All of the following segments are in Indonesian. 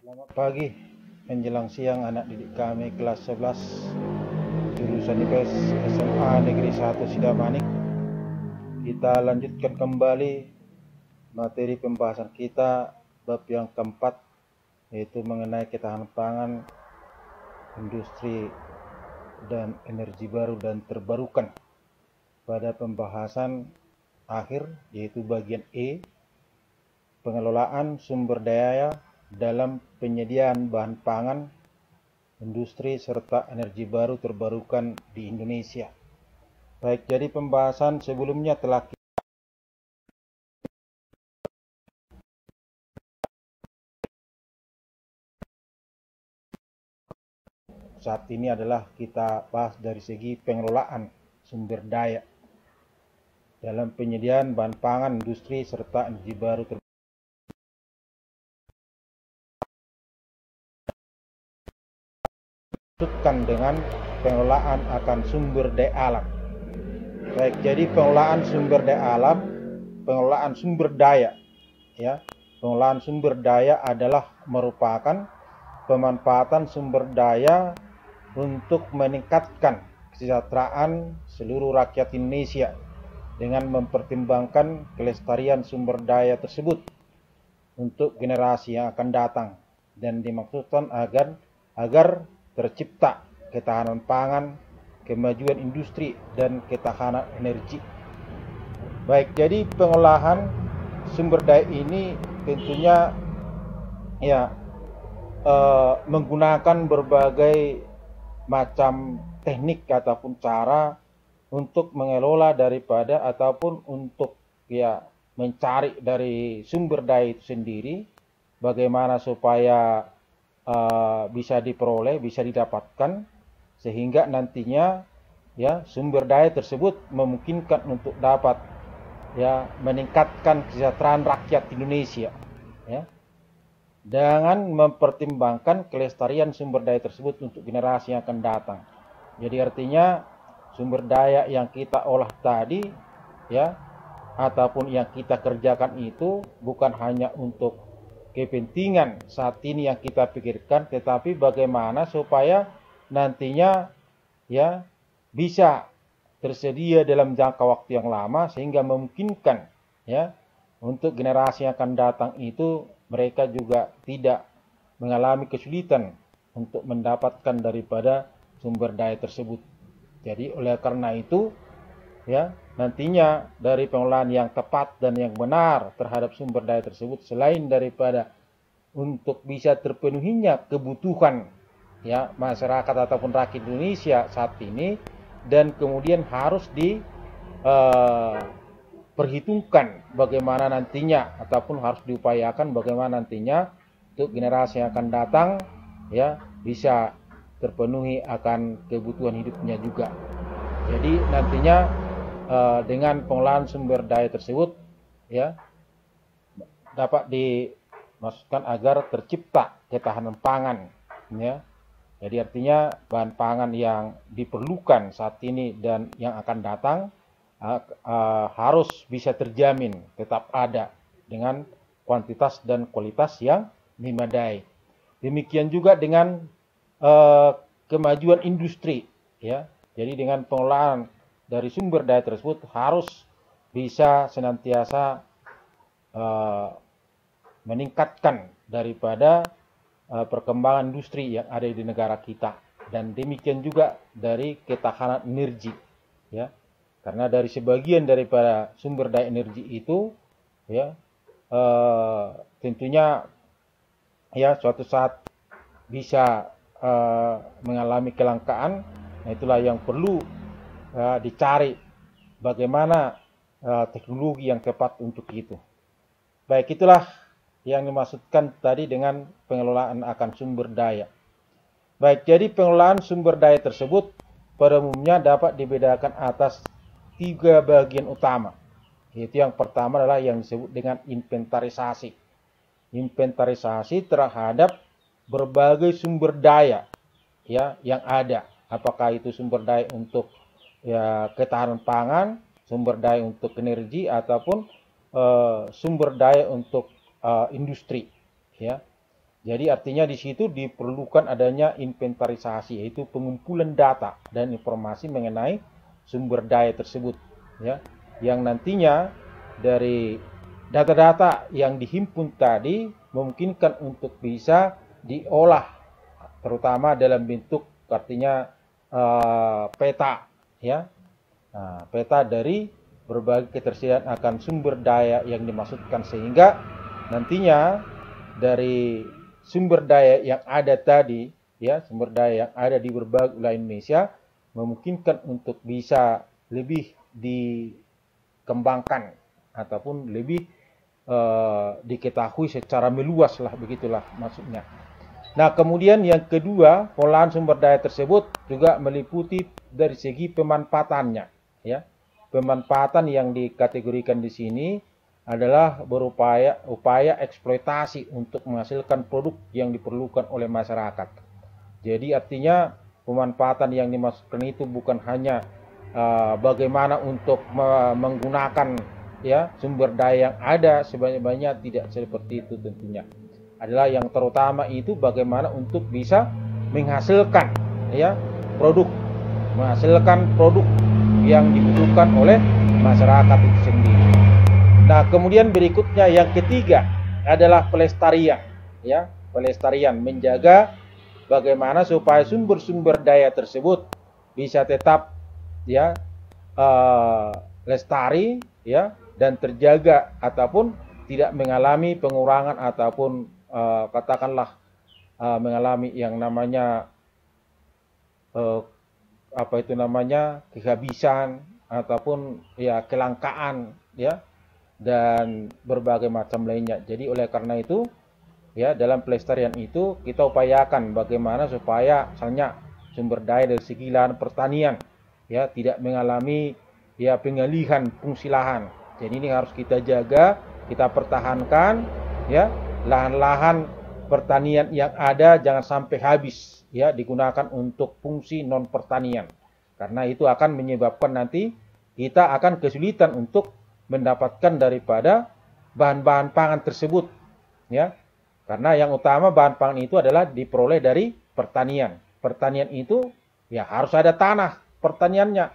Selamat pagi menjelang siang anak didik kami kelas 11 jurusan IPS SMA Negeri 1 Sidamanik. Kita lanjutkan kembali materi pembahasan kita bab yang keempat, yaitu mengenai ketahanan pangan, industri dan energi baru dan terbarukan. Pada pembahasan akhir, yaitu bagian E, pengelolaan sumber daya dalam penyediaan bahan pangan, industri serta energi baru terbarukan di Indonesia. Baik, jadi pembahasan sebelumnya telah saat ini adalah kita bahas dari segi pengelolaan sumber daya dalam penyediaan bahan pangan, industri serta energi baru terbarukan dengan pengelolaan akan sumber daya alam. Baik, jadi pengelolaan sumber daya alam, pengelolaan sumber daya, ya, pengelolaan sumber daya adalah merupakan pemanfaatan sumber daya untuk meningkatkan kesejahteraan seluruh rakyat Indonesia dengan mempertimbangkan kelestarian sumber daya tersebut untuk generasi yang akan datang, dan dimaksudkan agar tercipta ketahanan pangan, kemajuan industri, dan ketahanan energi. Baik, jadi pengolahan sumber daya ini tentunya ya menggunakan berbagai macam teknik ataupun cara untuk mengelola daripada ataupun untuk ya mencari dari sumber daya itu sendiri, bagaimana supaya bisa diperoleh, bisa didapatkan, sehingga nantinya ya sumber daya tersebut memungkinkan untuk dapat ya meningkatkan kesejahteraan rakyat Indonesia, ya, dengan mempertimbangkan kelestarian sumber daya tersebut untuk generasi yang akan datang. Jadi artinya sumber daya yang kita olah tadi, ya, ataupun yang kita kerjakan itu bukan hanya untuk kepentingan saat ini yang kita pikirkan, tetapi bagaimana supaya nantinya ya bisa tersedia dalam jangka waktu yang lama sehingga memungkinkan ya untuk generasi yang akan datang itu mereka juga tidak mengalami kesulitan untuk mendapatkan daripada sumber daya tersebut. Jadi oleh karena itu ya nantinya dari pengelolaan yang tepat dan yang benar terhadap sumber daya tersebut, selain daripada untuk bisa terpenuhinya kebutuhan ya masyarakat ataupun rakyat Indonesia saat ini, dan kemudian harus diperhitungkan bagaimana nantinya ataupun harus diupayakan bagaimana nantinya untuk generasi yang akan datang ya bisa terpenuhi akan kebutuhan hidupnya juga. Jadi nantinya dengan pengelolaan sumber daya tersebut ya dapat dimaksudkan agar tercipta ketahanan pangan, ya. Jadi artinya bahan pangan yang diperlukan saat ini dan yang akan datang harus bisa terjamin tetap ada dengan kuantitas dan kualitas yang memadai. Demikian juga dengan kemajuan industri, ya. Jadi dengan pengelolaan dari sumber daya tersebut harus bisa senantiasa meningkatkan daripada perkembangan industri yang ada di negara kita, dan demikian juga dari ketahanan energi, ya, karena dari sebagian daripada sumber daya energi itu ya tentunya ya suatu saat bisa mengalami kelangkaan. Nah, itulah yang perlu dicari bagaimana teknologi yang tepat untuk itu. Baik, itulah yang dimaksudkan tadi dengan pengelolaan akan sumber daya. Baik, jadi pengelolaan sumber daya tersebut pada umumnya dapat dibedakan atas 3 bagian utama. Yaitu yang pertama adalah yang disebut dengan inventarisasi. Inventarisasi terhadap berbagai sumber daya ya yang ada. Apakah itu sumber daya untuk ya ketahanan pangan, sumber daya untuk energi, ataupun sumber daya untuk industri, ya. Jadi artinya di situ diperlukan adanya inventarisasi, yaitu pengumpulan data dan informasi mengenai sumber daya tersebut, ya, yang nantinya dari data-data yang dihimpun tadi memungkinkan untuk bisa diolah, terutama dalam bentuk artinya peta, ya, peta dari berbagai ketersediaan akan sumber daya yang dimaksudkan, sehingga nantinya dari sumber daya yang ada tadi, ya, sumber daya yang ada di berbagai wilayah Indonesia memungkinkan untuk bisa lebih dikembangkan ataupun lebih diketahui secara meluas lah, begitulah maksudnya. Nah, kemudian yang kedua, pengolahan sumber daya tersebut juga meliputi dari segi pemanfaatannya, ya. Pemanfaatan yang dikategorikan di sini adalah upaya eksploitasi untuk menghasilkan produk yang diperlukan oleh masyarakat. Jadi artinya pemanfaatan yang dimaksudkan itu bukan hanya bagaimana untuk menggunakan, ya, sumber daya yang ada sebanyak-banyak, tidak seperti itu tentunya. Adalah yang terutama itu bagaimana untuk bisa menghasilkan, ya, menghasilkan produk yang dibutuhkan oleh masyarakat itu sendiri. Nah, kemudian berikutnya yang ketiga adalah pelestarian, ya, pelestarian, menjaga bagaimana supaya sumber-sumber daya tersebut bisa tetap, ya, lestari, ya, dan terjaga ataupun tidak mengalami pengurangan ataupun katakanlah mengalami yang namanya kehabisan ataupun, ya, kelangkaan, ya, dan berbagai macam lainnya. Jadi oleh karena itu, ya, dalam pelestarian itu kita upayakan bagaimana supaya misalnya sumber daya dari segi lahan pertanian, ya, tidak mengalami, ya, pengalihan fungsi lahan. Jadi ini harus kita jaga, kita pertahankan, ya, lahan-lahan pertanian yang ada jangan sampai habis, ya, digunakan untuk fungsi non pertanian, karena itu akan menyebabkan nanti kita akan kesulitan untuk mendapatkan daripada bahan-bahan pangan tersebut, ya, karena yang utama bahan pangan itu adalah diperoleh dari pertanian. Pertanian itu, ya, harus ada tanah pertaniannya.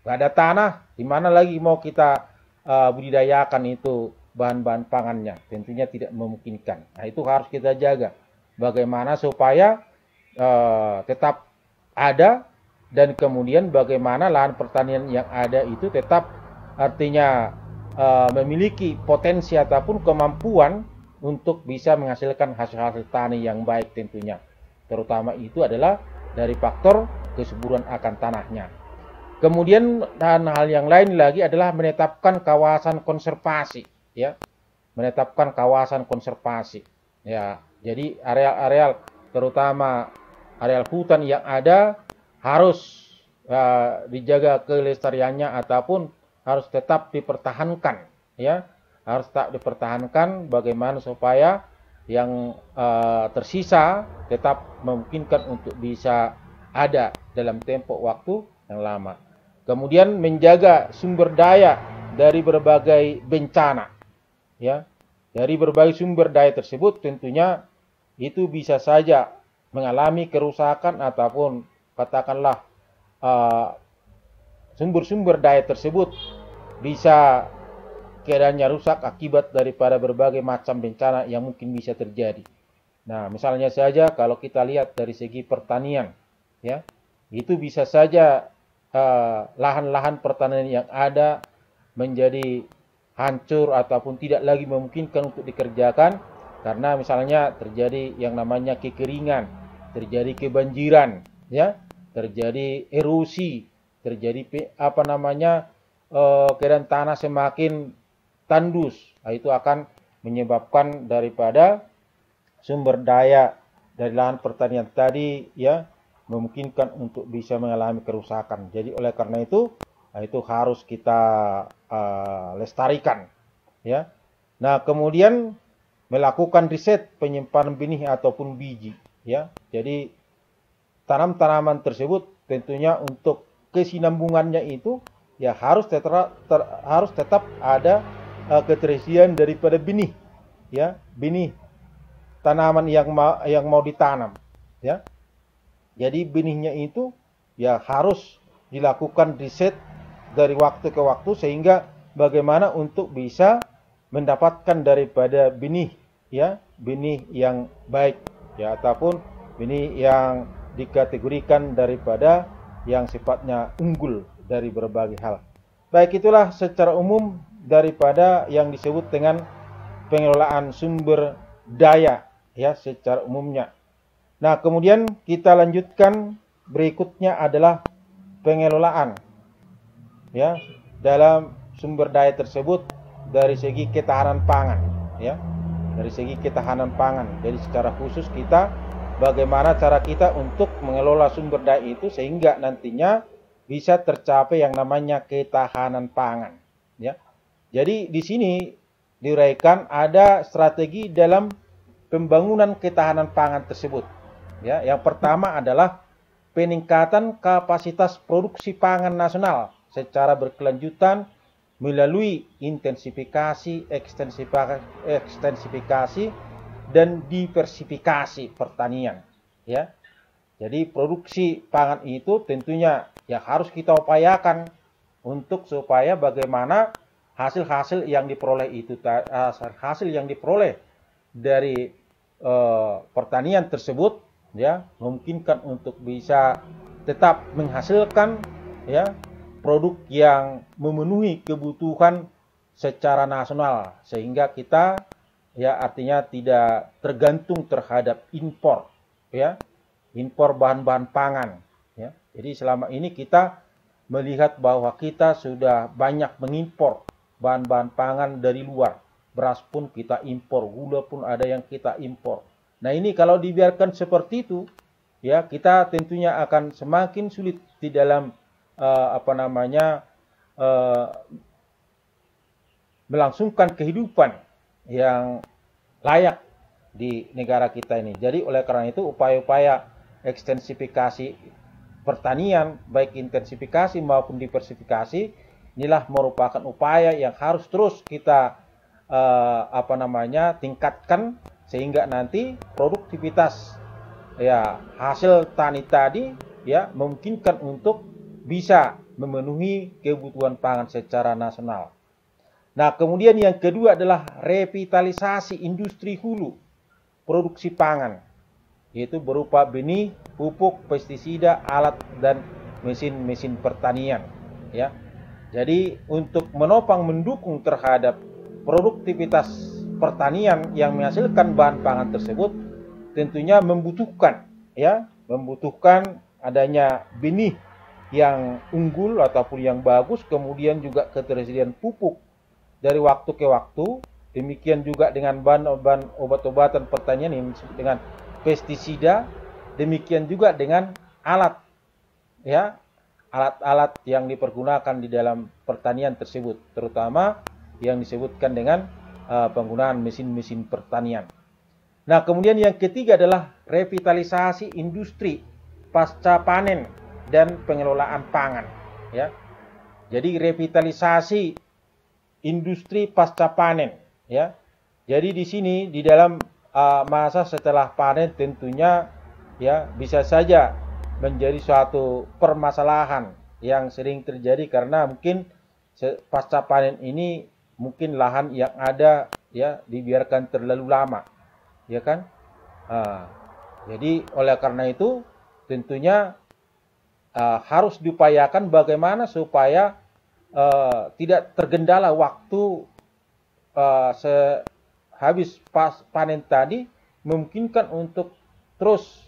Gak ada tanah, di mana lagi mau kita budidayakan itu bahan-bahan pangannya? Tentunya tidak memungkinkan. Nah, itu harus kita jaga. Bagaimana supaya tetap ada, dan kemudian bagaimana lahan pertanian yang ada itu tetap artinya memiliki potensi ataupun kemampuan untuk bisa menghasilkan hasil-hasil tani yang baik tentunya. Terutama itu adalah dari faktor kesuburan akan tanahnya. Kemudian dan hal yang lain lagi adalah menetapkan kawasan konservasi, ya. Menetapkan kawasan konservasi, ya. Jadi areal-areal, terutama areal hutan yang ada harus dijaga kelestariannya ataupun harus tetap dipertahankan, ya. Harus tetap dipertahankan bagaimana supaya yang tersisa tetap memungkinkan untuk bisa ada dalam tempo waktu yang lama. Kemudian menjaga sumber daya dari berbagai bencana, ya. Dari berbagai sumber daya tersebut tentunya itu bisa saja mengalami kerusakan ataupun katakanlah sumber-sumber daya tersebut bisa keadaannya rusak akibat daripada berbagai macam bencana yang mungkin bisa terjadi. Nah, misalnya saja kalau kita lihat dari segi pertanian, ya, itu bisa saja lahan-lahan pertanian yang ada menjadi hancur ataupun tidak lagi memungkinkan untuk dikerjakan karena misalnya terjadi yang namanya kekeringan, terjadi kebanjiran, ya, terjadi erosi, terjadi keadaan tanah semakin tandus. Nah, itu akan menyebabkan daripada sumber daya dari lahan pertanian tadi, ya, memungkinkan untuk bisa mengalami kerusakan. Jadi oleh karena itu harus kita lestarikan, ya. Nah, kemudian melakukan riset penyimpanan benih ataupun biji, ya. Jadi tanam-tanaman tersebut tentunya untuk kesinambungannya itu, ya, harus tetap ada ketersediaan daripada benih, ya, benih tanaman yang mau ditanam, ya. Jadi benihnya itu ya harus dilakukan riset dari waktu ke waktu sehingga bagaimana untuk bisa mendapatkan daripada benih, ya, benih yang baik, ya, ataupun benih yang dikategorikan daripada yang sifatnya unggul dari berbagai hal. Baik, itulah secara umum daripada yang disebut dengan pengelolaan sumber daya, ya, secara umumnya. Nah, kemudian kita lanjutkan, berikutnya adalah pengelolaan, ya, dalam sumber daya tersebut dari segi ketahanan pangan, ya, dari segi ketahanan pangan. Jadi secara khusus kita bagaimana cara kita untuk mengelola sumber daya itu sehingga nantinya bisa tercapai yang namanya ketahanan pangan, ya. Jadi di sini diuraikan ada strategi dalam pembangunan ketahanan pangan tersebut, ya. Yang pertama adalah peningkatan kapasitas produksi pangan nasional secara berkelanjutan melalui intensifikasi, ekstensifikasi, dan diversifikasi pertanian, ya. Jadi produksi pangan itu tentunya ya harus kita upayakan untuk supaya bagaimana hasil-hasil yang diperoleh itu, hasil yang diperoleh dari pertanian tersebut, ya, memungkinkan untuk bisa tetap menghasilkan, ya, produk yang memenuhi kebutuhan secara nasional sehingga kita, ya, artinya tidak tergantung terhadap impor, ya, impor bahan-bahan pangan, ya. Jadi selama ini kita melihat bahwa kita sudah banyak mengimpor bahan-bahan pangan dari luar. Beras pun kita impor, gula pun ada yang kita impor. Nah, ini kalau dibiarkan seperti itu, ya, kita tentunya akan semakin sulit di dalam melangsungkan kehidupan yang layak di negara kita ini. Jadi oleh karena itu upaya-upaya ekstensifikasi pertanian, baik intensifikasi maupun diversifikasi, inilah merupakan upaya yang harus terus kita tingkatkan sehingga nanti produktivitas, ya, hasil tani tadi, ya, memungkinkan untuk bisa memenuhi kebutuhan pangan secara nasional. Nah, kemudian yang kedua adalah revitalisasi industri hulu produksi pangan, yaitu berupa benih, pupuk, pestisida, alat, dan mesin-mesin pertanian, ya. Jadi untuk menopang mendukung terhadap produktivitas pertanian yang menghasilkan bahan pangan tersebut tentunya membutuhkan, ya, membutuhkan adanya benih yang unggul ataupun yang bagus, kemudian juga ketersediaan pupuk dari waktu ke waktu, demikian juga dengan bahan-bahan obat-obatan pertanian yang disebut dengan pestisida, demikian juga dengan alat, ya, alat-alat yang dipergunakan di dalam pertanian tersebut, terutama yang disebutkan dengan penggunaan mesin-mesin pertanian. Nah, kemudian yang ketiga adalah revitalisasi industri pasca panen dan pengelolaan pangan, ya. Jadi revitalisasi industri pasca panen, ya. Jadi di sini di dalam masa setelah panen tentunya, ya, bisa saja menjadi suatu permasalahan yang sering terjadi karena mungkin pasca panen ini mungkin lahan yang ada, ya, dibiarkan terlalu lama, ya kan. Jadi oleh karena itu tentunya harus diupayakan bagaimana supaya tidak tergendala waktu habis panen tadi, memungkinkan untuk terus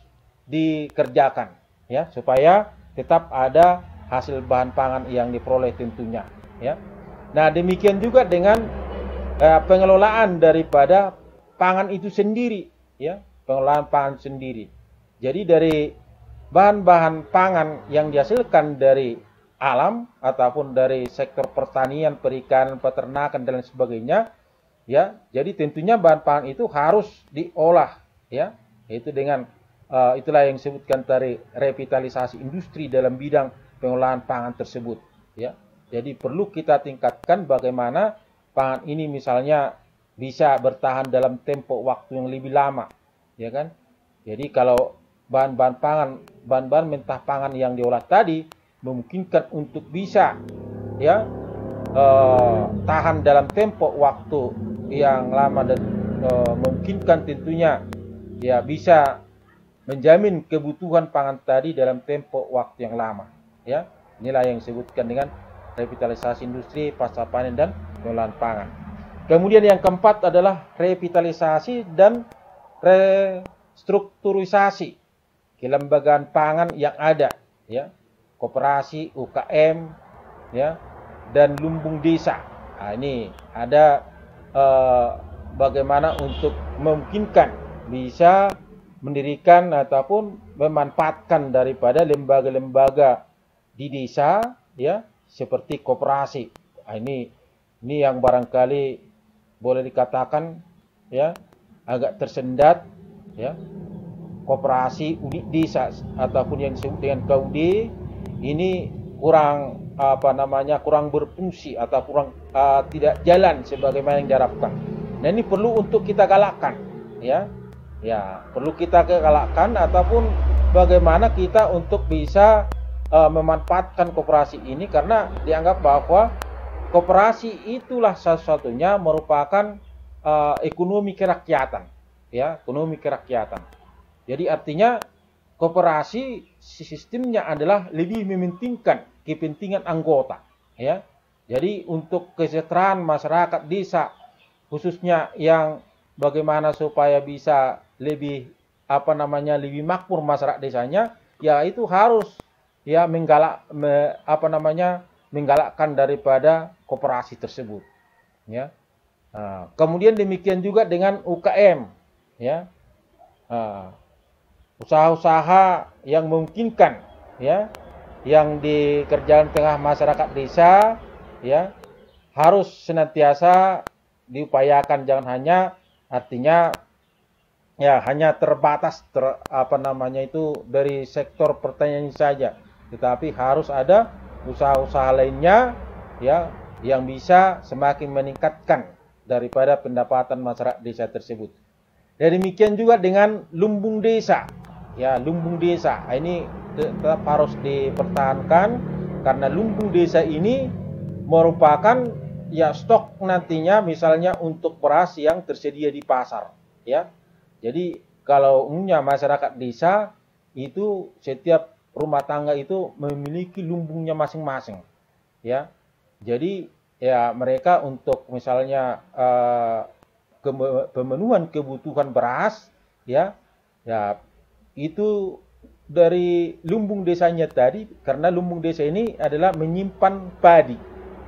dikerjakan, ya, supaya tetap ada hasil bahan pangan yang diperoleh tentunya, ya. Nah, demikian juga dengan pengelolaan daripada pangan itu sendiri, ya, pengelolaan pangan sendiri. Jadi dari bahan-bahan pangan yang dihasilkan dari alam ataupun dari sektor pertanian, perikanan, peternakan dan lain sebagainya, ya. Jadi tentunya bahan pangan itu harus diolah, ya, yaitu dengan itulah yang disebutkan tadi revitalisasi industri dalam bidang pengolahan pangan tersebut, ya. Jadi perlu kita tingkatkan bagaimana pangan ini misalnya bisa bertahan dalam tempo waktu yang lebih lama, ya kan? Jadi kalau bahan-bahan pangan, bahan-bahan mentah pangan yang diolah tadi memungkinkan untuk bisa ya tahan dalam tempo waktu yang lama dan memungkinkan tentunya ya bisa menjamin kebutuhan pangan tadi dalam tempo waktu yang lama. Ya, inilah yang disebutkan dengan revitalisasi industri pasca panen dan pengolahan pangan. Kemudian yang keempat adalah revitalisasi dan restrukturisasi kelembagaan pangan yang ada, ya, koperasi, UKM, ya, dan lumbung desa. Nah, ini ada bagaimana untuk memungkinkan bisa mendirikan ataupun memanfaatkan daripada lembaga-lembaga di desa, ya, seperti koperasi. Nah, ini yang barangkali boleh dikatakan ya agak tersendat, ya. Koperasi unit desa ataupun yang disebut dengan KUD ini kurang kurang berfungsi atau kurang tidak jalan sebagaimana yang diharapkan. Nah, ini perlu untuk kita galakkan, ya. Ya, perlu kita galakkan ataupun bagaimana kita untuk bisa memanfaatkan koperasi ini, karena dianggap bahwa koperasi itulah satu-satunya merupakan ekonomi kerakyatan, ya, ekonomi kerakyatan. Jadi artinya koperasi sistemnya adalah lebih mementingkan kepentingan anggota, ya. Jadi untuk kesejahteraan masyarakat desa, khususnya yang bagaimana supaya bisa lebih lebih makmur masyarakat desanya, ya itu harus ya menggalakkan daripada koperasi tersebut, ya. Nah, kemudian demikian juga dengan UKM, ya. Usaha-usaha yang memungkinkan, ya, yang dikerjakan tengah masyarakat desa, ya, harus senantiasa diupayakan, jangan hanya artinya ya hanya terbatas dari sektor pertanian saja, tetapi harus ada usaha-usaha lainnya, ya, yang bisa semakin meningkatkan daripada pendapatan masyarakat desa tersebut. Dan demikian juga dengan lumbung desa, ya, lumbung desa ini tetap harus dipertahankan, karena lumbung desa ini merupakan ya stok nantinya misalnya untuk beras yang tersedia di pasar, ya. Jadi kalau umumnya masyarakat desa itu setiap rumah tangga itu memiliki lumbungnya masing-masing, ya. Jadi ya mereka untuk misalnya pemenuhan kebutuhan beras, ya, ya itu dari lumbung desanya tadi, karena lumbung desa ini adalah menyimpan padi,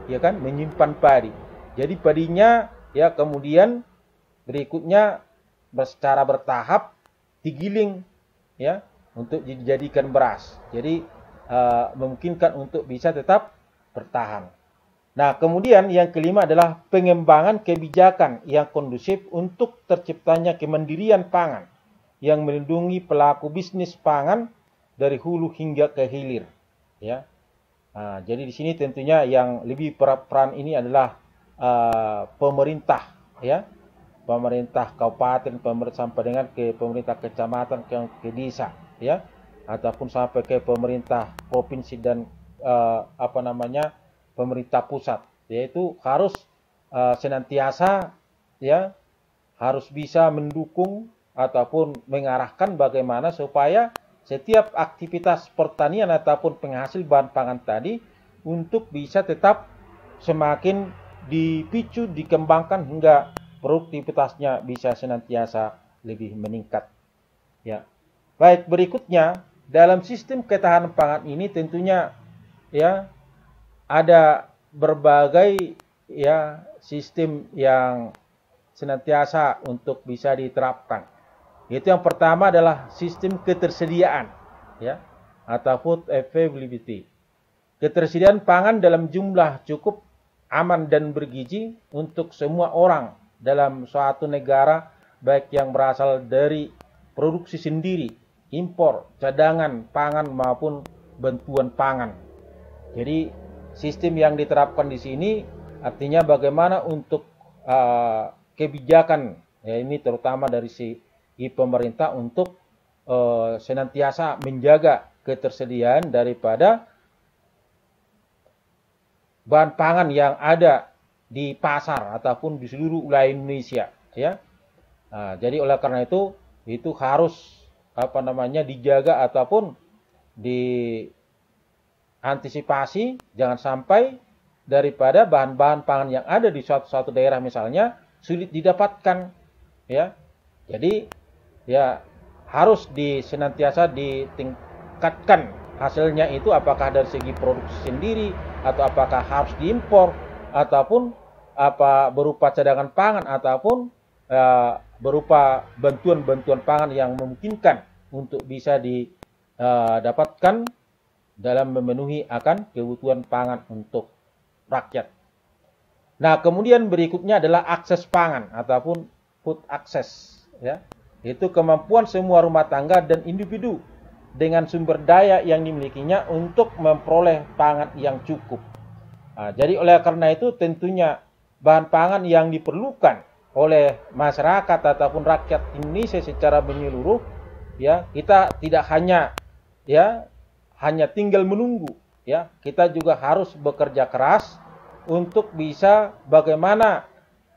ya kan, menyimpan padi. Jadi padinya ya kemudian berikutnya secara bertahap digiling, ya, untuk dijadikan beras. Jadi memungkinkan untuk bisa tetap bertahan. Nah, kemudian yang kelima adalah pengembangan kebijakan yang kondusif untuk terciptanya kemandirian pangan yang melindungi pelaku bisnis pangan dari hulu hingga ke hilir, ya. Nah, jadi di sini tentunya yang lebih peran ini adalah pemerintah, ya, pemerintah kabupaten, sampai dengan ke pemerintah kecamatan, ke desa, ya, ataupun sampai ke pemerintah provinsi dan pemerintah pusat, yaitu harus senantiasa, ya, harus bisa mendukung ataupun mengarahkan bagaimana supaya setiap aktivitas pertanian ataupun penghasil bahan pangan tadi untuk bisa tetap semakin dipicu, dikembangkan hingga produktivitasnya bisa senantiasa lebih meningkat, ya. Baik, berikutnya dalam sistem ketahanan pangan ini tentunya ya ada berbagai ya sistem yang senantiasa untuk bisa diterapkan. Itu yang pertama adalah sistem ketersediaan, ya, atau food availability. Ketersediaan pangan dalam jumlah cukup, aman dan bergizi untuk semua orang dalam suatu negara, baik yang berasal dari produksi sendiri, impor, cadangan pangan maupun bantuan pangan. Jadi sistem yang diterapkan di sini artinya bagaimana untuk kebijakan, ya, ini terutama dari pemerintah untuk senantiasa menjaga ketersediaan daripada bahan pangan yang ada di pasar ataupun di seluruh wilayah Indonesia, ya. Nah, jadi oleh karena itu harus dijaga ataupun diantisipasi, jangan sampai daripada bahan-bahan pangan yang ada di suatu daerah misalnya sulit didapatkan, ya. Jadi ya harus senantiasa ditingkatkan hasilnya itu, apakah dari segi produksi sendiri atau apakah harus diimpor ataupun berupa cadangan pangan ataupun berupa bantuan-bantuan pangan yang memungkinkan untuk bisa didapatkan dalam memenuhi akan kebutuhan pangan untuk rakyat. Nah, kemudian berikutnya adalah akses pangan ataupun food access, ya. Itu kemampuan semua rumah tangga dan individu dengan sumber daya yang dimilikinya untuk memperoleh pangan yang cukup. Nah, jadi oleh karena itu tentunya bahan pangan yang diperlukan oleh masyarakat ataupun rakyat Indonesia secara menyeluruh, ya, kita tidak hanya tinggal menunggu, ya. Kita juga harus bekerja keras untuk bisa bagaimana,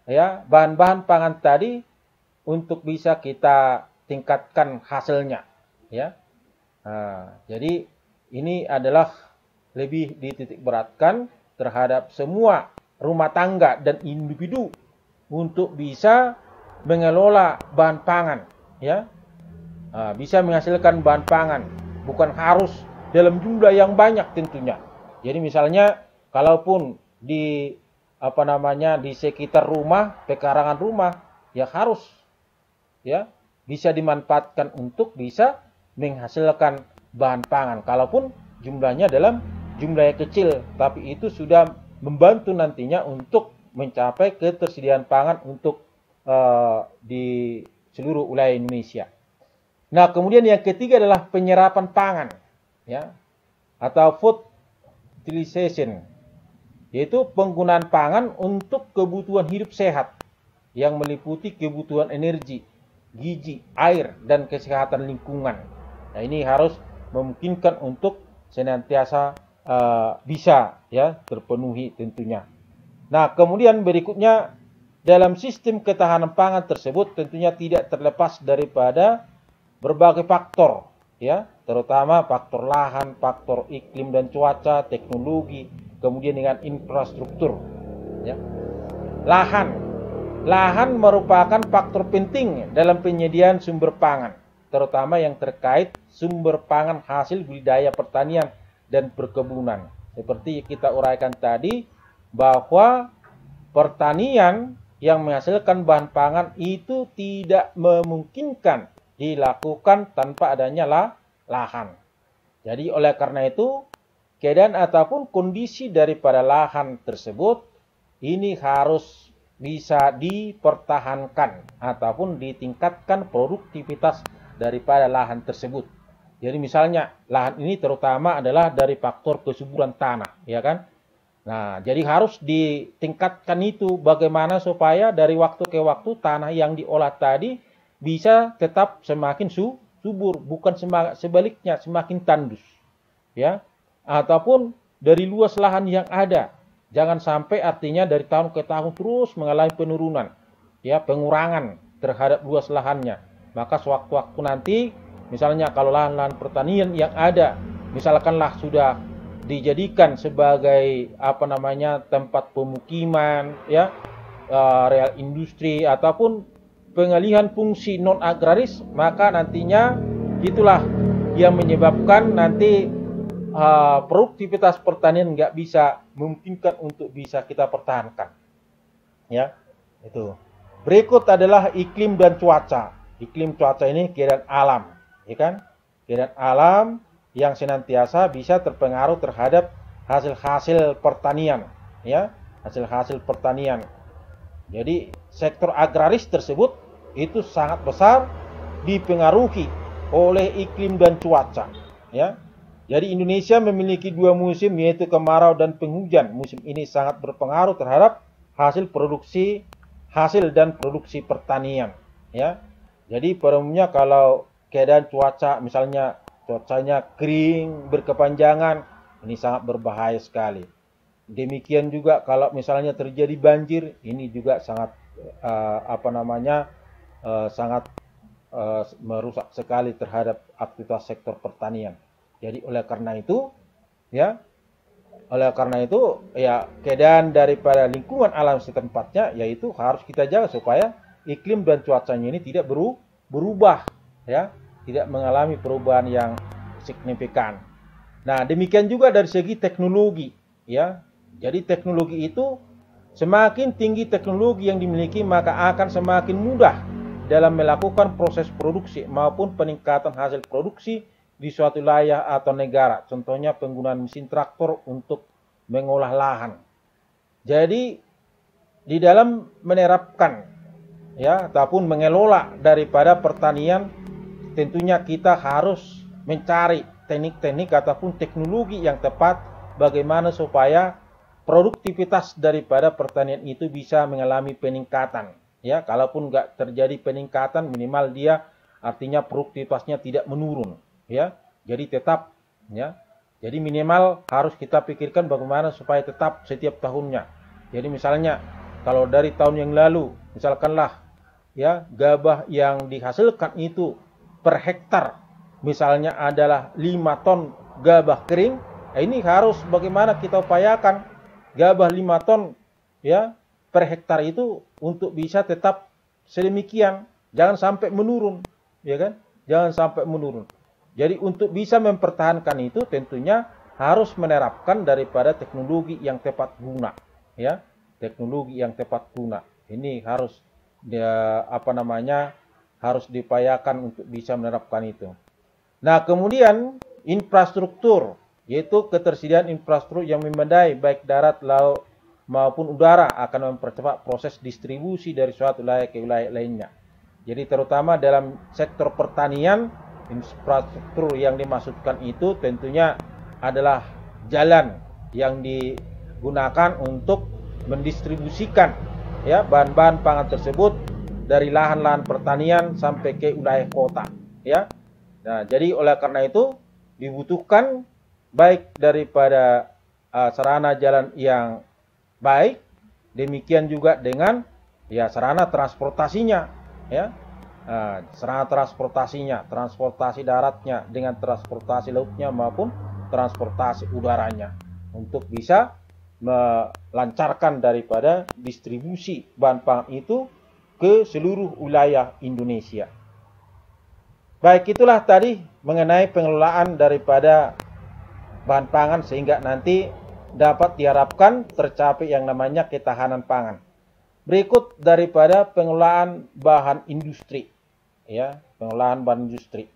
ya, bahan-bahan pangan tadi untuk bisa kita tingkatkan hasilnya, ya. Nah, jadi ini adalah lebih dititik beratkan terhadap semua rumah tangga dan individu untuk bisa mengelola bahan pangan, ya. Nah, bisa menghasilkan bahan pangan, bukan harus dalam jumlah yang banyak tentunya. Jadi misalnya kalaupun di di sekitar rumah, pekarangan rumah, ya harus, ya, bisa dimanfaatkan untuk bisa menghasilkan bahan pangan. Kalaupun jumlahnya dalam jumlah yang kecil, tapi itu sudah membantu nantinya untuk mencapai ketersediaan pangan untuk di seluruh wilayah Indonesia. Nah, kemudian yang ketiga adalah penyerapan pangan, ya, atau food utilization, yaitu penggunaan pangan untuk kebutuhan hidup sehat yang meliputi kebutuhan energi, gizi, air, dan kesehatan lingkungan. Nah, ini harus memungkinkan untuk senantiasa bisa, ya, terpenuhi tentunya. Nah, kemudian berikutnya dalam sistem ketahanan pangan tersebut tentunya tidak terlepas daripada berbagai faktor, ya, terutama faktor lahan, faktor iklim dan cuaca, teknologi, kemudian dengan infrastruktur, ya. Lahan merupakan faktor penting dalam penyediaan sumber pangan, terutama yang terkait sumber pangan hasil budidaya pertanian dan perkebunan. Seperti kita uraikan tadi, bahwa pertanian yang menghasilkan bahan pangan itu tidak memungkinkan dilakukan tanpa adanya lahan. Jadi oleh karena itu, keadaan ataupun kondisi daripada lahan tersebut ini harus bisa dipertahankan ataupun ditingkatkan produktivitas daripada lahan tersebut. Jadi misalnya lahan ini terutama adalah dari faktor kesuburan tanah, ya kan? Nah, jadi harus ditingkatkan itu bagaimana supaya dari waktu ke waktu tanah yang diolah tadi bisa tetap semakin subur, bukan sebaliknya semakin tandus, ya. Ataupun dari luas lahan yang ada, jangan sampai artinya dari tahun ke tahun terus mengalami penurunan, ya, pengurangan terhadap luas lahannya. Maka sewaktu-waktu nanti, misalnya kalau lahan-lahan pertanian yang ada, misalkanlah sudah dijadikan sebagai tempat pemukiman, ya, real industri ataupun pengalihan fungsi non agraris, maka nantinya itulah yang menyebabkan nanti produktivitas pertanian nggak bisa memungkinkan untuk bisa kita pertahankan, ya. Itu berikut adalah iklim dan cuaca. Iklim cuaca ini keadaan alam, ya kan, keadaan alam yang senantiasa bisa terpengaruh terhadap hasil-hasil pertanian, ya, hasil-hasil pertanian. Jadi sektor agraris tersebut itu sangat besar dipengaruhi oleh iklim dan cuaca, ya. Jadi Indonesia memiliki dua musim, yaitu kemarau dan penghujan. Musim ini sangat berpengaruh terhadap hasil dan produksi pertanian, ya. Jadi pada umumnya kalau keadaan cuaca misalnya cuacanya kering berkepanjangan, ini sangat berbahaya sekali. Demikian juga kalau misalnya terjadi banjir, ini juga sangat sangat merusak sekali terhadap aktivitas sektor pertanian. Jadi ya, oleh karena itu ya keadaan daripada lingkungan alam setempatnya yaitu harus kita jaga supaya iklim dan cuacanya ini tidak berubah, ya, tidak mengalami perubahan yang signifikan. Nah, demikian juga dari segi teknologi, ya. Jadi teknologi itu semakin tinggi teknologi yang dimiliki maka akan semakin mudah dalam melakukan proses produksi maupun peningkatan hasil produksi di suatu wilayah atau negara. Contohnya penggunaan mesin traktor untuk mengolah lahan. Jadi di dalam menerapkan ya ataupun mengelola daripada pertanian tentunya kita harus mencari teknik-teknik ataupun teknologi yang tepat bagaimana supaya produktivitas daripada pertanian itu bisa mengalami peningkatan. Ya, kalaupun nggak terjadi peningkatan minimal dia artinya produktivitasnya tidak menurun. Ya, jadi tetap ya. Jadi minimal harus kita pikirkan bagaimana supaya tetap setiap tahunnya. Jadi misalnya kalau dari tahun yang lalu misalkanlah ya gabah yang dihasilkan itu per hektar misalnya adalah 5 ton gabah kering, ini harus bagaimana kita upayakan gabah 5 ton ya per hektar itu untuk bisa tetap sedemikian, jangan sampai menurun, ya kan? Jangan sampai menurun. Jadi untuk bisa mempertahankan itu tentunya harus menerapkan daripada teknologi yang tepat guna, ya. Teknologi yang tepat guna. Ini harus harus diupayakan untuk bisa menerapkan itu. Nah, kemudian infrastruktur, yaitu ketersediaan infrastruktur yang memadai baik darat, laut maupun udara akan mempercepat proses distribusi dari suatu wilayah ke wilayah lainnya. Jadi terutama dalam sektor pertanian, infrastruktur yang dimaksudkan itu tentunya adalah jalan yang digunakan untuk mendistribusikan ya bahan-bahan pangan tersebut dari lahan-lahan pertanian sampai ke wilayah kota, ya. Nah, jadi oleh karena itu dibutuhkan baik daripada sarana jalan yang baik, demikian juga dengan ya sarana transportasinya, ya. Sarana transportasinya, transportasi daratnya dengan transportasi lautnya maupun transportasi udaranya untuk bisa melancarkan daripada distribusi bahan pangan itu ke seluruh wilayah Indonesia. Baik, itulah tadi mengenai pengelolaan daripada bahan pangan sehingga nanti dapat diharapkan tercapai yang namanya ketahanan pangan. Berikut daripada pengelolaan bahan industri, ya, pengelolaan bahan industri.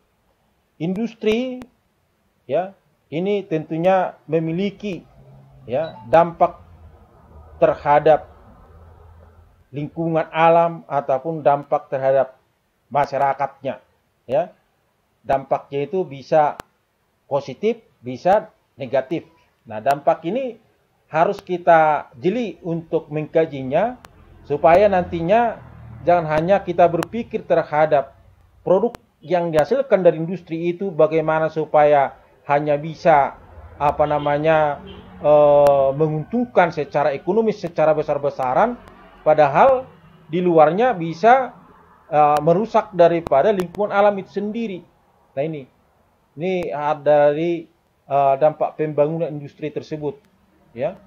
Industri, ya, ini tentunya memiliki, ya, dampak terhadap lingkungan alam ataupun dampak terhadap masyarakatnya, ya. Dampaknya itu bisa positif, bisa negatif. Nah, dampak ini harus kita jeli untuk mengkajinya supaya nantinya jangan hanya kita berpikir terhadap produk yang dihasilkan dari industri itu bagaimana supaya hanya bisa menguntungkan secara ekonomis secara besar-besaran, padahal di luarnya bisa merusak daripada lingkungan alam itu sendiri. Nah, ini dari dampak pembangunan industri tersebut, ya.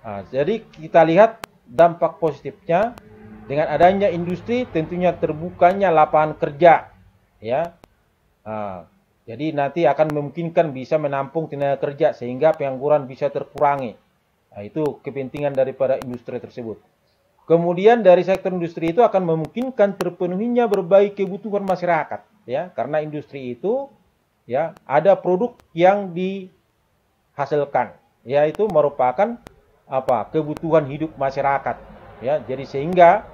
Nah, jadi kita lihat dampak positifnya dengan adanya industri tentunya terbukanya lapangan kerja, ya. Nah, jadi nanti akan memungkinkan bisa menampung tenaga kerja sehingga pengangguran bisa terkurangi. Nah, itu kepentingan daripada industri tersebut. Kemudian dari sektor industri itu akan memungkinkan terpenuhinya berbagai kebutuhan masyarakat, ya, karena industri itu ya ada produk yang dihasilkan, yaitu merupakan kebutuhan hidup masyarakat, ya. Jadi sehingga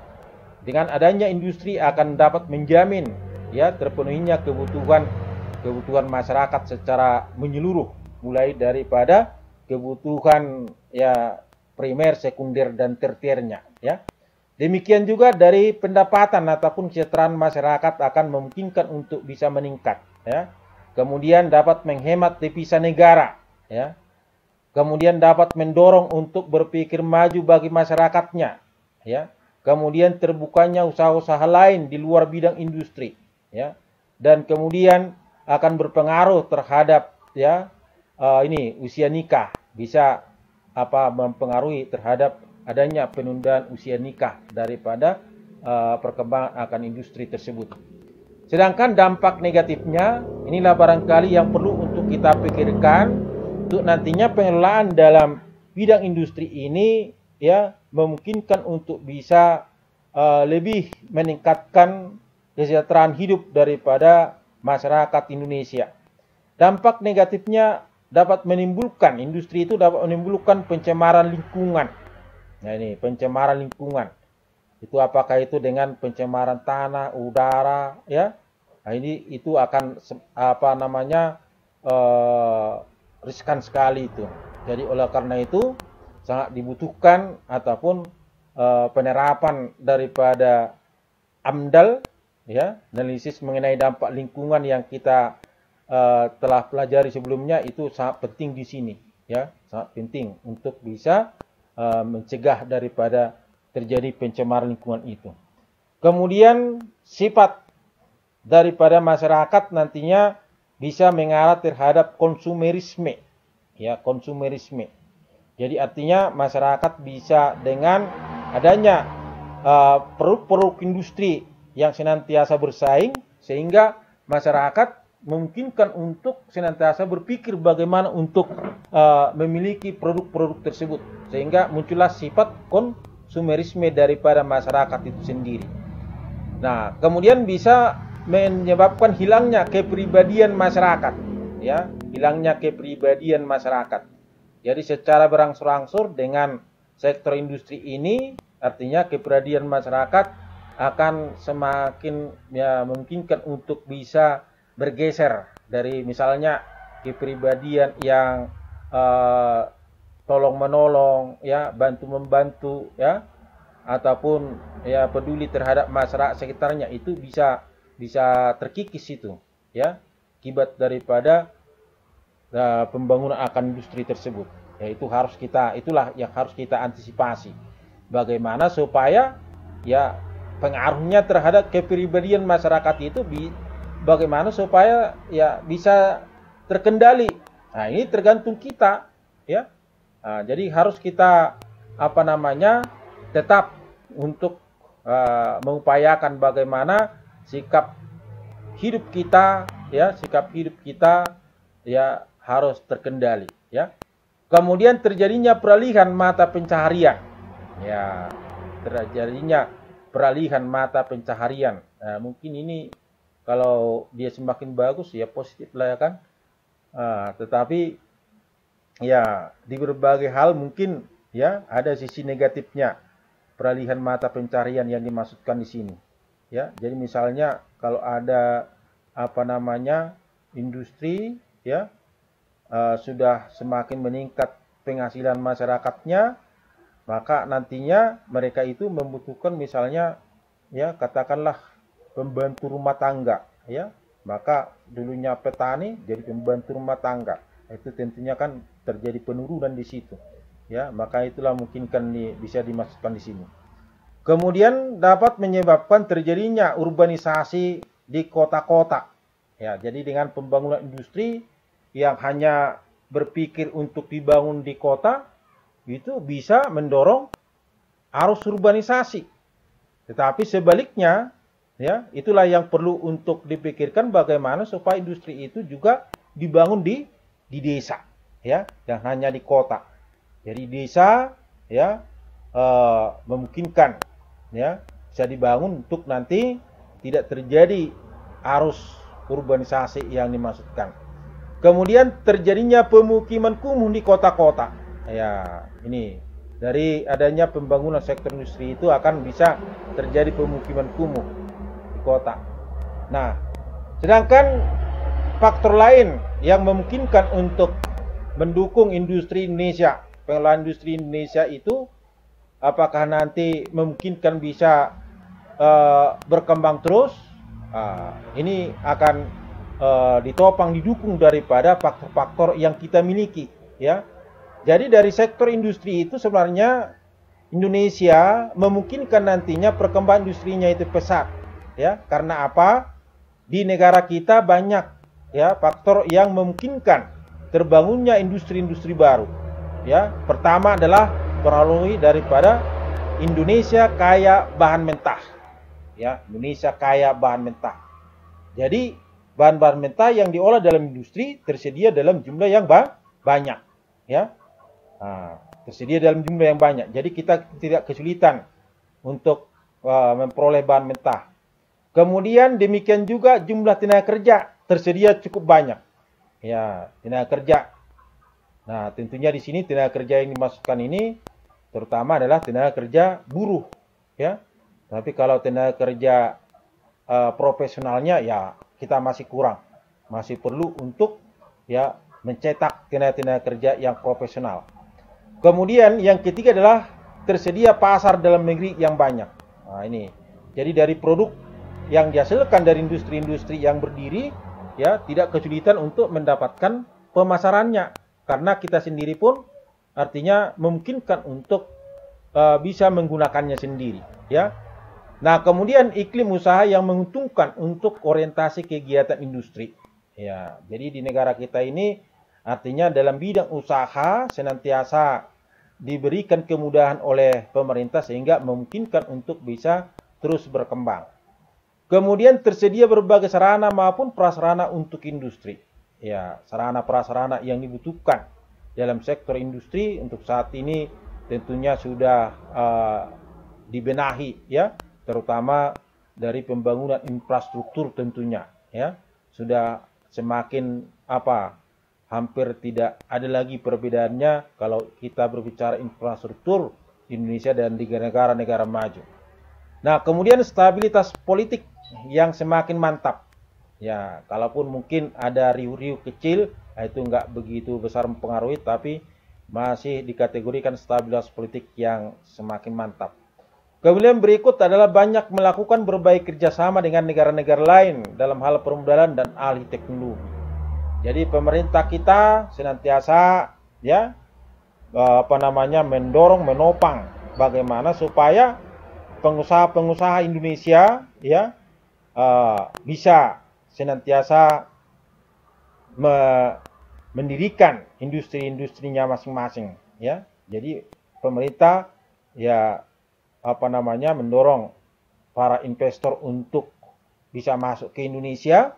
dengan adanya industri akan dapat menjamin ya terpenuhinya kebutuhan masyarakat secara menyeluruh, mulai daripada kebutuhan ya primer, sekunder dan tertiernya, ya. Demikian juga dari pendapatan ataupun kesejahteraan masyarakat akan memungkinkan untuk bisa meningkat, ya. Kemudian dapat menghemat devisa negara, ya. Kemudian dapat mendorong untuk berpikir maju bagi masyarakatnya, ya. Kemudian terbukanya usaha-usaha lain di luar bidang industri, ya. Dan kemudian akan berpengaruh terhadap, ya, usia nikah, bisa mempengaruhi terhadap adanya penundaan usia nikah daripada perkembangan akan industri tersebut. Sedangkan dampak negatifnya, inilah barangkali yang perlu untuk kita pikirkan untuk nantinya pengelolaan dalam bidang industri ini, ya, memungkinkan untuk bisa lebih meningkatkan kesejahteraan hidup daripada masyarakat Indonesia. Dampak negatifnya dapat menimbulkan, industri itu dapat menimbulkan pencemaran lingkungan. Nah, ini pencemaran lingkungan. Itu apakah itu dengan pencemaran tanah, udara, ya. Nah, itu akan riskan sekali itu. Jadi oleh karena itu sangat dibutuhkan ataupun penerapan daripada AMDAL, ya, analisis mengenai dampak lingkungan yang kita telah pelajari sebelumnya, itu sangat penting di sini, ya, sangat penting untuk bisa mencegah daripada terjadi pencemaran lingkungan itu. Kemudian sifat daripada masyarakat nantinya bisa mengarah terhadap konsumerisme, ya, konsumerisme. Jadi artinya masyarakat bisa dengan adanya produk-produk industri yang senantiasa bersaing, sehingga masyarakat memungkinkan untuk senantiasa berpikir bagaimana untuk memiliki produk-produk tersebut, sehingga muncullah sifat konsumerisme daripada masyarakat itu sendiri. Nah, kemudian bisa menyebabkan hilangnya kepribadian masyarakat, ya, hilangnya kepribadian masyarakat. Jadi secara berangsur-angsur dengan sektor industri ini, artinya kepribadian masyarakat akan semakin, ya, memungkinkan untuk bisa bergeser dari misalnya kepribadian yang tolong menolong, ya, bantu membantu, ya, ataupun, ya, peduli terhadap masyarakat sekitarnya, itu bisa terkikis itu, ya, akibat daripada pembangunan akan industri tersebut. Yaitu itulah yang harus kita antisipasi. Bagaimana supaya, ya, pengaruhnya terhadap kepribadian masyarakat itu bagaimana supaya, ya, bisa terkendali. Nah, ini tergantung kita, ya. Nah, jadi harus kita tetap untuk mengupayakan bagaimana sikap hidup kita, ya, harus terkendali, ya. Kemudian terjadinya peralihan mata pencaharian, ya, terjadinya peralihan mata pencaharian. Nah, mungkin ini kalau dia semakin bagus, ya positif lah, ya kan. Tetapi, ya, di berbagai hal mungkin, ya, ada sisi negatifnya peralihan mata pencaharian yang dimaksudkan di sini, ya. Jadi misalnya kalau ada industri, ya, sudah semakin meningkat penghasilan masyarakatnya, maka nantinya mereka itu membutuhkan misalnya, ya, katakanlah pembantu rumah tangga, ya. Maka dulunya petani jadi pembantu rumah tangga. Itu tentunya kan terjadi penurunan di situ, ya. Maka itulah mungkin kan bisa dimasukkan di sini. Kemudian dapat menyebabkan terjadinya urbanisasi di kota-kota, ya. Jadi dengan pembangunan industri yang hanya berpikir untuk dibangun di kota, itu bisa mendorong arus urbanisasi. Tetapi sebaliknya, ya, itulah yang perlu untuk dipikirkan bagaimana supaya industri itu juga dibangun di desa, ya, yang hanya di kota. Jadi desa, ya, memungkinkan, ya, bisa dibangun untuk nanti tidak terjadi arus urbanisasi yang dimaksudkan. Kemudian terjadinya pemukiman kumuh di kota-kota. Ya, ini dari adanya pembangunan sektor industri itu akan bisa terjadi pemukiman kumuh di kota. Nah, sedangkan faktor lain yang memungkinkan untuk mendukung industri Indonesia, pengelolaan industri Indonesia itu apakah nanti memungkinkan bisa berkembang terus? Ini akan ditopang, didukung daripada faktor-faktor yang kita miliki, ya. Jadi dari sektor industri itu sebenarnya Indonesia memungkinkan nantinya perkembangan industrinya itu pesat, ya. Karena apa? Di negara kita banyak, ya, faktor yang memungkinkan terbangunnya industri-industri baru, ya. Pertama adalah melalui daripada Indonesia kaya bahan mentah, ya. Indonesia kaya bahan mentah. Jadi bahan-bahan mentah yang diolah dalam industri tersedia dalam jumlah yang banyak, ya. Tersedia dalam jumlah yang banyak. Jadi kita tidak kesulitan untuk memperoleh bahan mentah. Kemudian demikian juga jumlah tenaga kerja tersedia cukup banyak. Ya, tenaga kerja. Nah, tentunya di sini tenaga kerja yang dimasukkan ini terutama adalah tenaga kerja buruh, ya. Tapi kalau tenaga kerja profesionalnya, ya kita masih kurang, masih perlu untuk, ya, mencetak tenaga kerja yang profesional. Kemudian yang ketiga adalah tersedia pasar dalam negeri yang banyak. Nah, ini. Jadi dari produk yang dihasilkan dari industri-industri yang berdiri, ya, tidak kesulitan untuk mendapatkan pemasarannya, karena kita sendiri pun artinya memungkinkan untuk bisa menggunakannya sendiri, ya. Nah, kemudian iklim usaha yang menguntungkan untuk orientasi kegiatan industri, ya. Jadi di negara kita ini artinya dalam bidang usaha senantiasa diberikan kemudahan oleh pemerintah sehingga memungkinkan untuk bisa terus berkembang. Kemudian tersedia berbagai sarana maupun prasarana untuk industri. Ya, sarana prasarana yang dibutuhkan dalam sektor industri untuk saat ini tentunya sudah dibenahi, ya, terutama dari pembangunan infrastruktur tentunya, ya. Sudah semakin hampir tidak ada lagi perbedaannya kalau kita berbicara infrastruktur di Indonesia dan di negara-negara maju. Nah, kemudian stabilitas politik yang semakin mantap. Ya, kalaupun mungkin ada riuh-riuh kecil, itu enggak begitu besar mempengaruhi, tapi masih dikategorikan stabilitas politik yang semakin mantap. Kemudian berikut adalah banyak melakukan berbagai kerjasama dengan negara-negara lain dalam hal permodalan dan alih teknologi. Jadi pemerintah kita senantiasa, ya, mendorong, menopang bagaimana supaya pengusaha-pengusaha Indonesia, ya, bisa senantiasa mendirikan industri-industrinya masing-masing, ya. Jadi pemerintah, ya, mendorong para investor untuk bisa masuk ke Indonesia.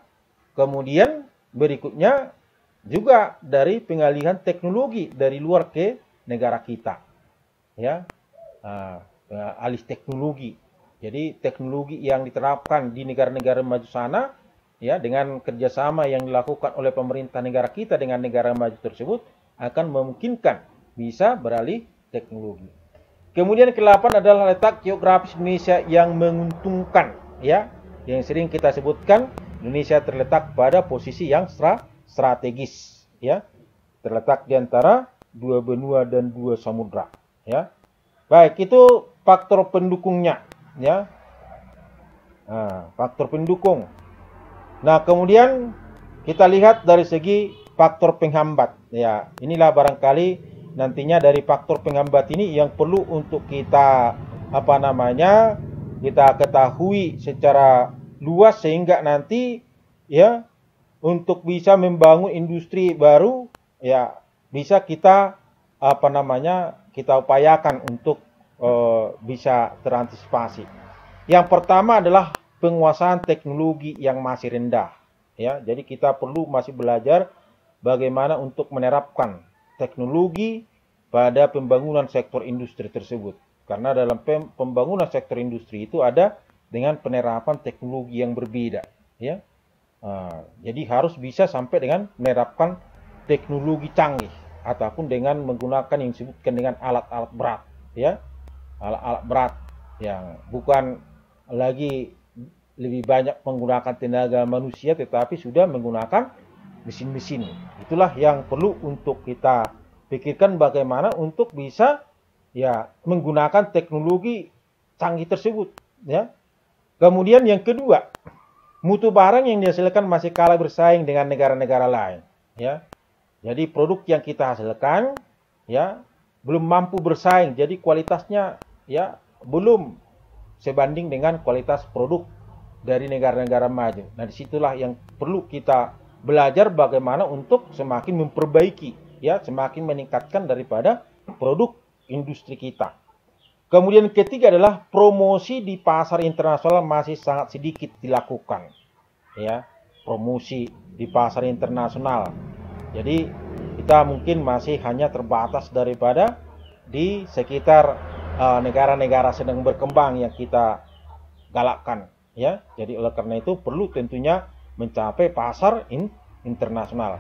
Kemudian berikutnya juga dari pengalihan teknologi dari luar ke negara kita, ya. Alih teknologi. Jadi teknologi yang diterapkan di negara-negara maju sana, ya, dengan kerjasama yang dilakukan oleh pemerintah negara kita dengan negara maju tersebut akan memungkinkan bisa beralih teknologi. Kemudian ke-8 adalah letak geografis Indonesia yang menguntungkan, ya, yang sering kita sebutkan Indonesia terletak pada posisi yang strategis, ya, terletak di antara dua benua dan dua samudra, ya. Baik, itu faktor pendukungnya, ya. Faktor pendukung. Nah, kemudian kita lihat dari segi faktor penghambat, ya. Inilah barangkali nantinya dari faktor penghambat ini yang perlu untuk kita kita ketahui secara luas sehingga nanti, ya, untuk bisa membangun industri baru, ya, bisa kita kita upayakan untuk bisa terantisipasi. Yang pertama adalah penguasaan teknologi yang masih rendah, ya. Jadi kita perlu masih belajar bagaimana untuk menerapkan teknologi pada pembangunan sektor industri tersebut. Karena dalam pembangunan sektor industri itu ada dengan penerapan teknologi yang berbeda, ya. Jadi harus bisa sampai dengan menerapkan teknologi canggih ataupun dengan menggunakan yang disebutkan dengan alat-alat berat, ya. Alat-alat berat yang bukan lagi lebih banyak menggunakan tenaga manusia tetapi sudah menggunakan mesin-mesin. Itulah yang perlu untuk kita pikirkan bagaimana untuk bisa, ya menggunakan teknologi canggih tersebut, ya. Kemudian yang kedua, mutu barang yang dihasilkan masih kalah bersaing dengan negara-negara lain, ya. Jadi produk yang kita hasilkan, ya, belum mampu bersaing, jadi kualitasnya, ya, belum sebanding dengan kualitas produk dari negara-negara maju. Nah, disitulah yang perlu kita belajar bagaimana untuk semakin memperbaiki, ya, semakin meningkatkan daripada produk industri kita. Kemudian ketiga adalah promosi di pasar internasional masih sangat sedikit dilakukan, ya, promosi di pasar internasional. Jadi kita mungkin masih hanya terbatas daripada di sekitar negara-negara sedang berkembang yang kita galakkan, ya. Jadi oleh karena itu perlu tentunya mencapai pasar internasional.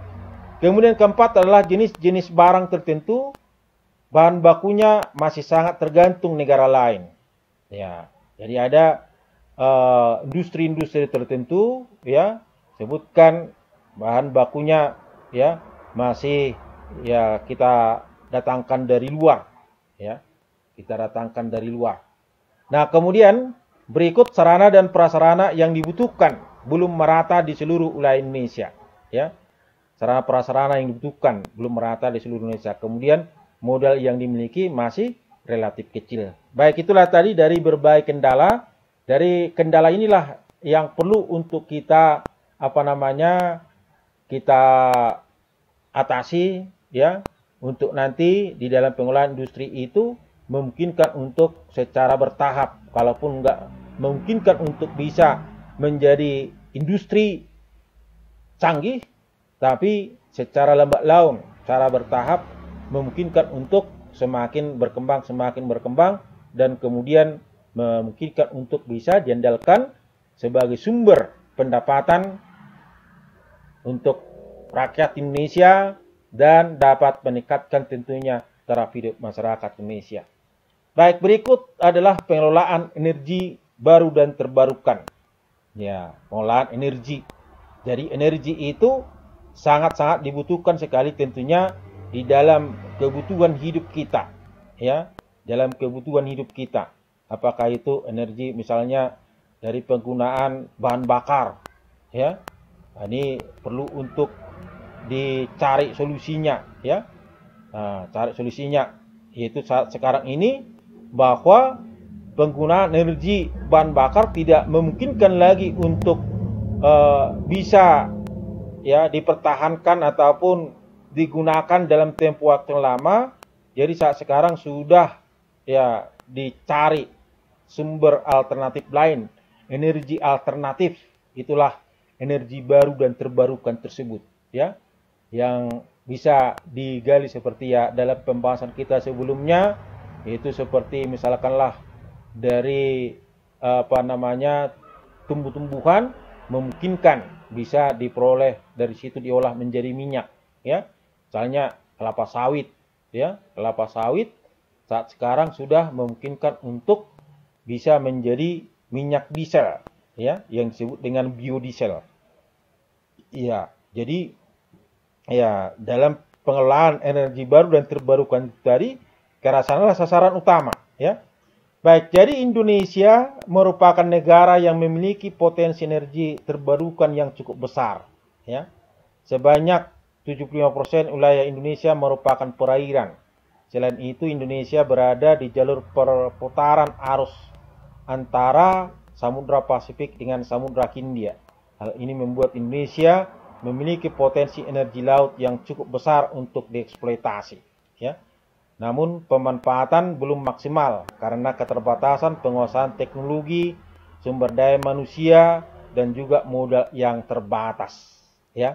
Kemudian keempat adalah jenis-jenis barang tertentu bahan bakunya masih sangat tergantung negara lain, ya. Jadi ada industri-industri tertentu, ya, sebutkan bahan bakunya, ya, masih, ya, kita datangkan dari luar, ya, kita datangkan dari luar. Nah, kemudian berikut sarana dan prasarana yang dibutuhkan belum merata di seluruh wilayah Indonesia, ya. Sarana prasarana yang dibutuhkan belum merata di seluruh Indonesia. Kemudian modal yang dimiliki masih relatif kecil. Baik, itulah tadi dari berbagai kendala. Dari kendala inilah yang perlu untuk kita kita atasi, ya, untuk nanti di dalam pengolahan industri itu memungkinkan untuk secara bertahap, kalaupun enggak memungkinkan untuk bisa menjadi industri canggih, tapi secara lambat laun, cara bertahap memungkinkan untuk semakin berkembang, dan kemudian memungkinkan untuk bisa diandalkan sebagai sumber pendapatan untuk rakyat Indonesia dan dapat meningkatkan tentunya taraf hidup masyarakat Indonesia. Baik, berikut adalah pengelolaan energi baru dan terbarukan. Ya, pengelolaan energi. Jadi energi itu sangat-sangat dibutuhkan sekali tentunya di dalam kebutuhan hidup kita, ya, dalam kebutuhan hidup kita. Apakah itu energi misalnya dari penggunaan bahan bakar, ya. Nah, ini perlu untuk dicari solusinya, ya. Nah, cari solusinya yaitu saat sekarang ini bahwa penggunaan energi bahan bakar tidak memungkinkan lagi untuk bisa, ya, dipertahankan ataupun digunakan dalam tempo waktu yang lama. Jadi saat sekarang sudah, ya, dicari sumber alternatif lain, energi alternatif. Itulah energi baru dan terbarukan tersebut, ya, yang bisa digali seperti, ya, dalam pembahasan kita sebelumnya, yaitu seperti misalkanlah dari tumbuh-tumbuhan memungkinkan bisa diperoleh dari situ, diolah menjadi minyak, ya. Misalnya kelapa sawit, ya, kelapa sawit saat sekarang sudah memungkinkan untuk bisa menjadi minyak diesel, ya, yang disebut dengan biodiesel. Iya, jadi, ya, dalam pengelolaan energi baru dan terbarukan tadi, kerasanalah sasaran utama, ya. Baik, jadi Indonesia merupakan negara yang memiliki potensi energi terbarukan yang cukup besar, ya. Sebanyak 75% wilayah Indonesia merupakan perairan. Selain itu, Indonesia berada di jalur perputaran arus antara Samudra Pasifik dengan Samudra Hindia. Hal ini membuat Indonesia memiliki potensi energi laut yang cukup besar untuk dieksploitasi, ya. Namun pemanfaatan belum maksimal karena keterbatasan penguasaan teknologi, sumber daya manusia, dan juga modal yang terbatas, ya.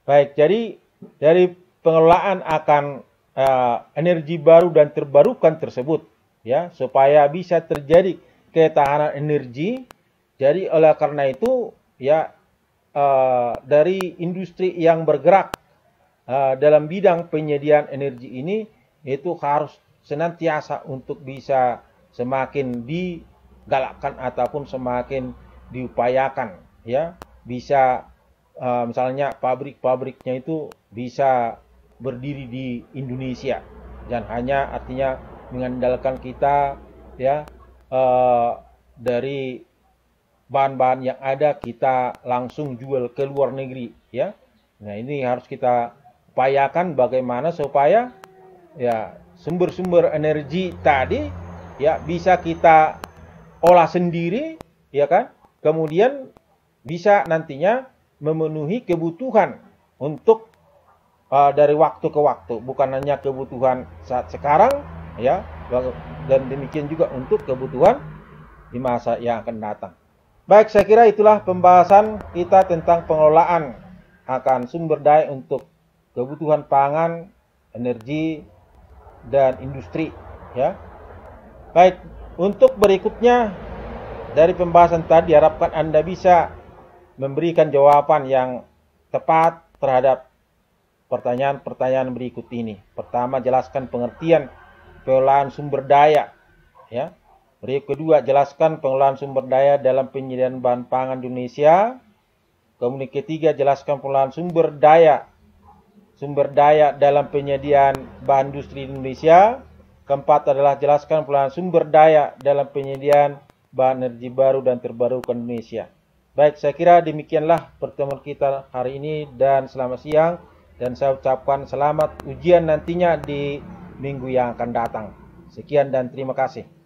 Baik, jadi dari pengelolaan akan energi baru dan terbarukan tersebut, ya, supaya bisa terjadi ketahanan energi. Jadi oleh karena itu, ya, dari industri yang bergerak dalam bidang penyediaan energi ini itu harus senantiasa untuk bisa semakin digalakkan ataupun semakin diupayakan, ya, bisa misalnya pabrik-pabriknya itu bisa berdiri di Indonesia, dan hanya artinya mengandalkan kita ya dari bahan-bahan yang ada kita langsung jual ke luar negeri ya. Nah, ini harus kita upayakan bagaimana supaya ya sumber-sumber energi tadi ya bisa kita olah sendiri ya kan. Kemudian bisa nantinya memenuhi kebutuhan untuk dari waktu ke waktu, bukan hanya kebutuhan saat sekarang ya, dan demikian juga untuk kebutuhan di masa yang akan datang. Baik, saya kira itulah pembahasan kita tentang pengelolaan akan sumber daya untuk kebutuhan pangan, energi, dan industri ya. Baik, untuk berikutnya dari pembahasan tadi diharapkan Anda bisa memberikan jawaban yang tepat terhadap pertanyaan-pertanyaan berikut ini. Pertama, jelaskan pengertian pengelolaan sumber daya ya. Berikut kedua, jelaskan pengelolaan sumber daya dalam penyediaan bahan pangan Indonesia. Kemudian ketiga, jelaskan pengelolaan sumber daya dalam penyediaan bahan industri Indonesia. Keempat adalah jelaskan pengelolaan sumber daya dalam penyediaan bahan energi baru dan terbarukan Indonesia. Baik, saya kira demikianlah pertemuan kita hari ini dan selamat siang. Dan saya ucapkan selamat ujian nantinya di minggu yang akan datang. Sekian dan terima kasih.